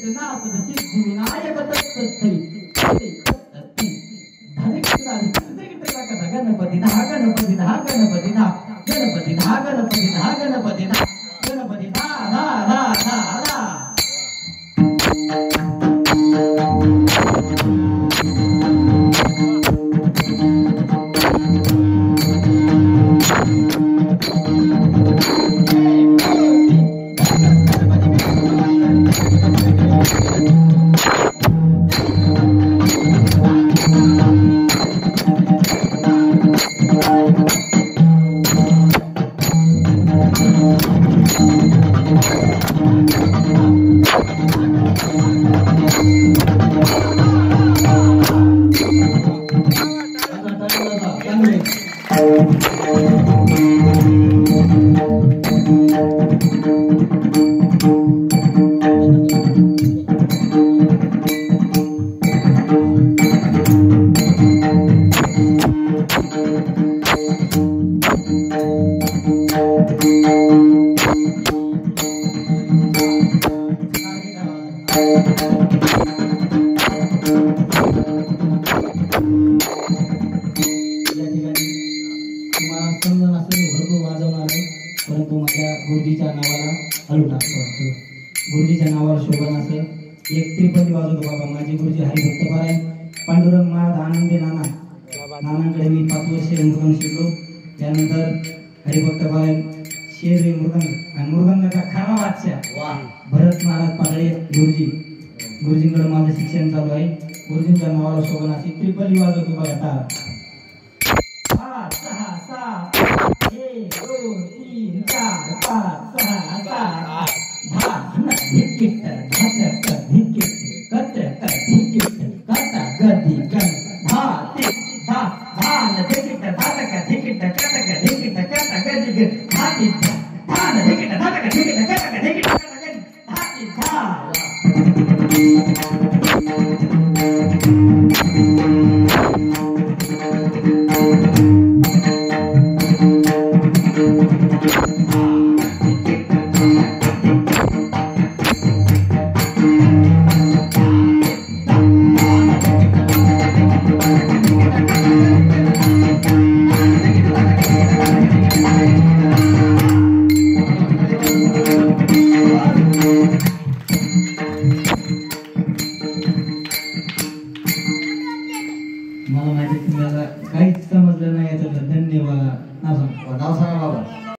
नाथ सिद्धी विनायक तत्तै गणपती धा गणपती धा गणपती धा गणपती धा गणपती धा गणपती धा गणपती धा धा धा धा धा गुरुजीच्या नावाला हलू टाकतो गुरुजीच्या नावाला शोभन असेल एक त्रिपदी वाजवतो बाबा माझे गुरुजी हरिभक्त पारायण पांडुरंग महाराज आनंदी नानांकडे मी 5 वर्षे मृदंग शिकलो त्यानंतर हरिभक्त पारायण शेर मृदंग आणि मृदंगाचा खरा बादशाह भरत महाराज पागळे गुरुजींकडे माझं शिक्षण चालू आहे गुरुजींच्या नावाला शोभन असे त्रिपदी वाजवतो बघा टाळ 5 6 7 1 2 3 4 5 6 7 8 धिकिट धाक धिकिट कट धिकिट कट गदी गण धाती धा धान धिकिट धातक धिकिट कटक धिकिट कट गदी धाती धान धिकिट धातक धिकिट कटक धिकिट कट धाती धा मला माहिती तुम्हाला काहीच समजलं नाही याचं धन्यवाद.